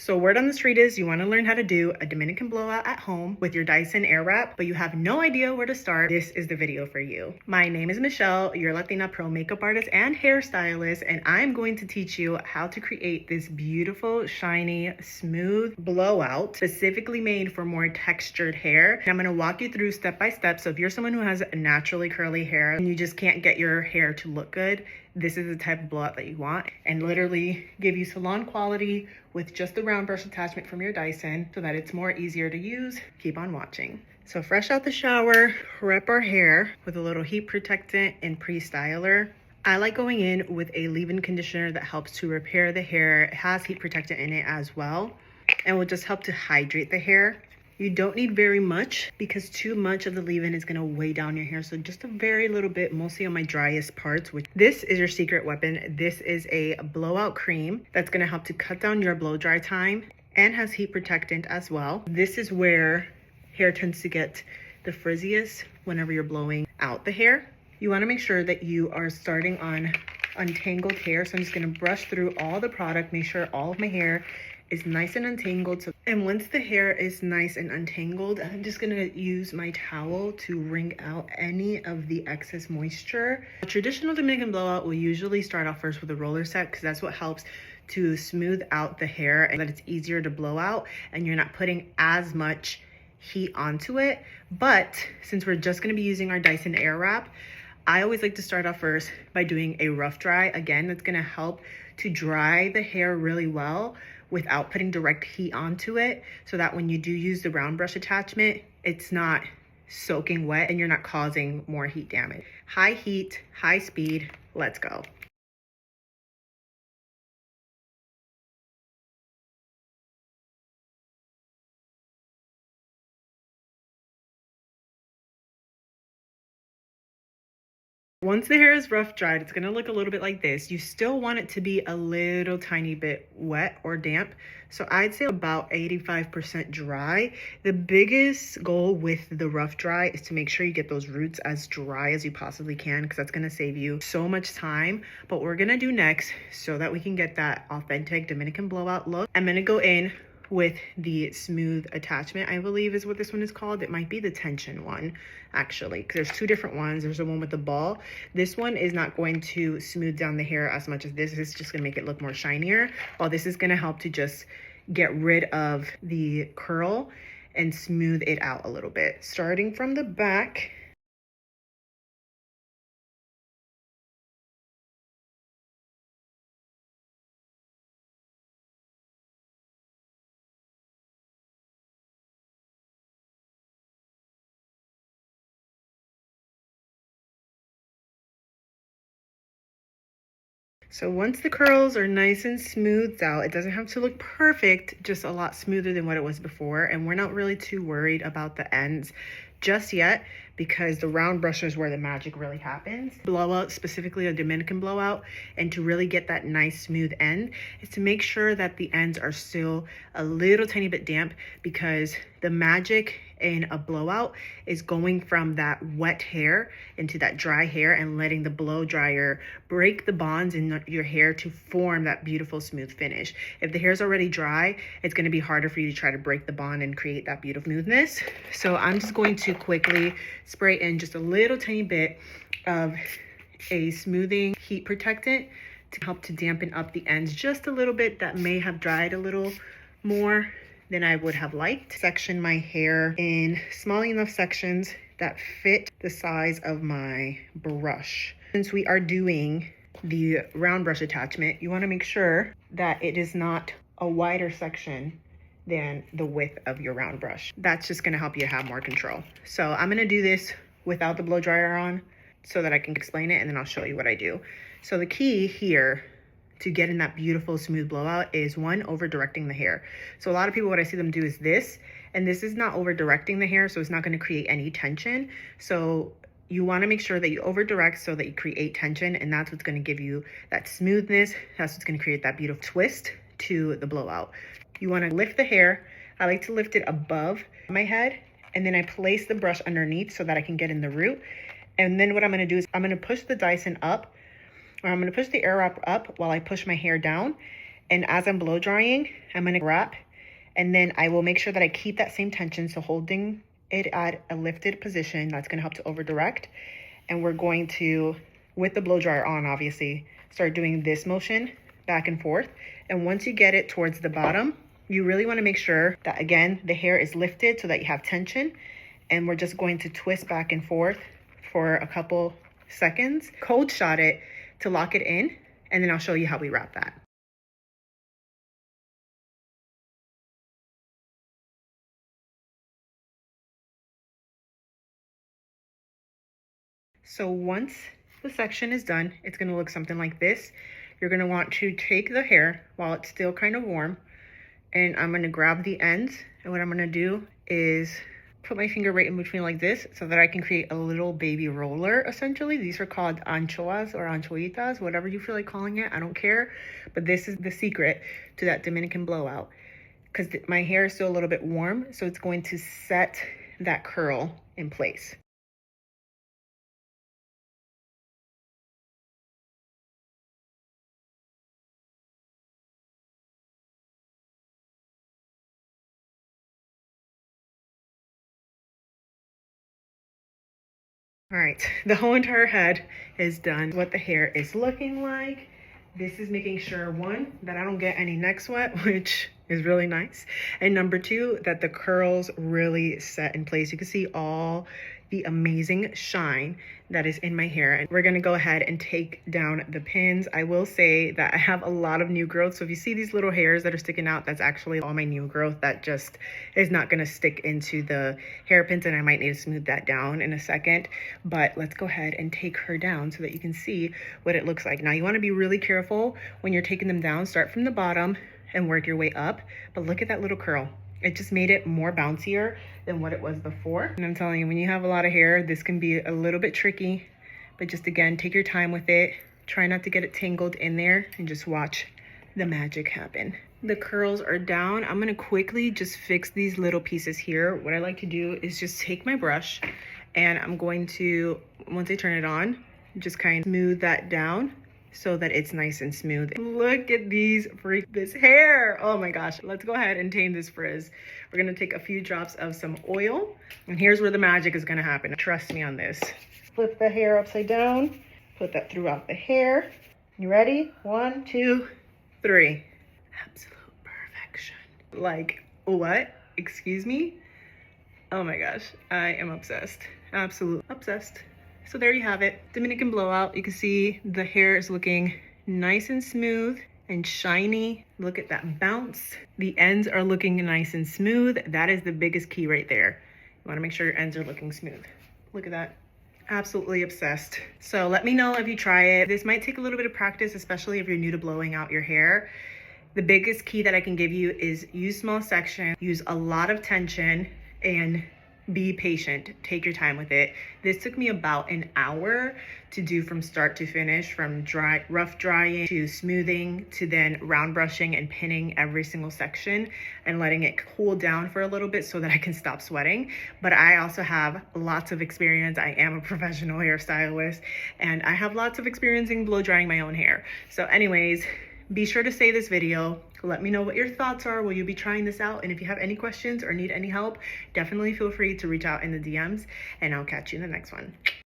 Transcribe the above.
So word on the street is you want to learn how to do a Dominican blowout at home with your Dyson Airwrap, but you have no idea where to start. This is the video for you. My name is Michelle, your Latina pro makeup artist and hairstylist, and I'm going to teach you how to create this beautiful, shiny, smooth blowout specifically made for more textured hair. And I'm going to walk you through step by step. So if you're someone who has naturally curly hair and you just can't get your hair to look good, this is the type of blowout that you want, and literally give you salon quality with just the round brush attachment from your Dyson so that it's more easier to use. Keep on watching. So fresh out the shower, rep our hair with a little heat protectant and pre-styler. I like going in with a leave-in conditioner that helps to repair the hair. It has heat protectant in it as well, and will just help to hydrate the hair. You don't need very much because too much of the leave-in is going to weigh down your hair. So just a very little bit, mostly on my driest parts. This is your secret weapon. This is a blowout cream that's going to help to cut down your blow dry time and has heat protectant as well. This is where hair tends to get the frizziest whenever you're blowing out the hair. You want to make sure that you are starting on untangled hair. So I'm just going to brush through all the product, make sure all of my hair is nice and untangled. And once the hair is nice and untangled, I'm just gonna use my towel to wring out any of the excess moisture. A traditional Dominican blowout will usually start off first with a roller set because that's what helps to smooth out the hair and that it's easier to blow out and you're not putting as much heat onto it. But since we're just gonna be using our Dyson Airwrap, I always like to start off first by doing a rough dry. Again, that's gonna help to dry the hair really well without putting direct heat onto it, so that when you do use the round brush attachment, it's not soaking wet and you're not causing more heat damage. High heat, high speed, let's go. Once the hair is rough dried, it's gonna look a little bit like this. You still want it to be a little tiny bit wet or damp. So I'd say about 85% dry. The biggest goal with the rough dry is to make sure you get those roots as dry as you possibly can, because that's gonna save you so much time. But what we're gonna do next, so that we can get that authentic Dominican blowout look, I'm gonna go in with the smooth attachment, I believe is what this one is called. It might be the tension one, actually, because there's two different ones. There's the one with the ball. This one is not going to smooth down the hair as much as this is just gonna make it look more shinier, while this is gonna help to just get rid of the curl and smooth it out a little bit. Starting from the back, so once the curls are nice and smoothed out, it doesn't have to look perfect, just a lot smoother than what it was before. And we're not really too worried about the ends just yet, because the round brush is where the magic really happens. Blowout, specifically a Dominican blowout, and to really get that nice smooth end is to make sure that the ends are still a little tiny bit damp, because the magic in a blowout is going from that wet hair into that dry hair and letting the blow dryer break the bonds in your hair to form that beautiful smooth finish. If the hair is already dry, it's going to be harder for you to try to break the bond and create that beautiful smoothness. So I'm just going to quickly spray in just a little tiny bit of a smoothing heat protectant to help to dampen up the ends just a little bit that may have dried a little more than I would have liked. Section my hair in small enough sections that fit the size of my brush. Since we are doing the round brush attachment, you want to make sure that it is not a wider section than the width of your round brush. That's just going to help you have more control. So I'm going to do this without the blow dryer on so that I can explain it, and then I'll show you what I do. So the key here to getting that beautiful smooth blowout is, one, over directing the hair. So a lot of people, what I see them do is this, and this is not over directing the hair, so it's not going to create any tension. So you want to make sure that you over direct so that you create tension, and that's what's going to give you that smoothness. That's what's going to create that beautiful twist to the blowout. You want to lift the hair. I like to lift it above my head, and then I place the brush underneath so that I can get in the root. And then what I'm going to do is I'm going to push the Dyson up, or I'm going to push the Airwrap up while I push my hair down, And as I'm blow drying, I'm gonna wrap, and then I will make sure that I keep that same tension. So holding it at a lifted position, that's gonna help to over direct. And we're going to, with the blow dryer on, obviously, start doing this motion back and forth. And once you get it towards the bottom, you really wanna make sure that, again, the hair is lifted so that you have tension. And we're just going to twist back and forth for a couple seconds, cold shot it to lock it in, and then I'll show you how we wrap that. So once the section is done, it's gonna look something like this. You're gonna want to take the hair while it's still kind of warm, and I'm gonna grab the ends, and what I'm gonna do is put my finger right in between like this so that I can create a little baby roller, essentially. These are called anchoas or anchoitas, whatever you feel like calling it, I don't care. But this is the secret to that Dominican blowout, because my hair is still a little bit warm, so it's going to set that curl in place. All right, the whole entire head is done. What the hair is looking like. This is making sure, one, that I don't get any neck sweat, which is really nice. And number two, that the curls really set in place. You can see all the amazing shine that is in my hair. And we're gonna go ahead and take down the pins. I will say that I have a lot of new growth. So if you see these little hairs that are sticking out, that's actually all my new growth that just is not gonna stick into the hairpins, and I might need to smooth that down in a second. But let's go ahead and take her down so that you can see what it looks like. Now you wanna be really careful when you're taking them down. Start from the bottom and work your way up. But look at that little curl. It just made it more bouncier than what it was before. And I'm telling you, when you have a lot of hair, this can be a little bit tricky, but just again, take your time with it. Try not to get it tangled in there and just watch the magic happen. The curls are down. I'm gonna quickly just fix these little pieces here. What I like to do is just take my brush and I'm going to, once I turn it on, just kind of smooth that down so that it's nice and smooth. Look at this hair. Oh my gosh. Let's go ahead and tame this frizz. We're gonna take a few drops of some oil, and here's where the magic is gonna happen. Trust me on this. Flip the hair upside down, put that throughout the hair. You ready? 1, 2, 3. Absolute perfection. Like, what? Excuse me? Oh my gosh, I am obsessed. Absolutely obsessed. So there you have it, Dominican blowout. You can see the hair is looking nice and smooth and shiny. Look at that bounce. The ends are looking nice and smooth. That is the biggest key right there. You wanna make sure your ends are looking smooth. Look at that. Absolutely obsessed. So let me know if you try it. This might take a little bit of practice, especially if you're new to blowing out your hair. The biggest key that I can give you is use small sections, use a lot of tension, and be patient. Take your time with it. This took me about an hour to do from start to finish, from rough drying to smoothing to then round brushing and pinning every single section and letting it cool down for a little bit so that I can stop sweating. But I also have lots of experience. I am a professional hairstylist and I have lots of experience in blow drying my own hair. So anyways, be sure to save this video. Let me know what your thoughts are. Will you be trying this out? And if you have any questions or need any help, definitely feel free to reach out in the DMs, and I'll catch you in the next one.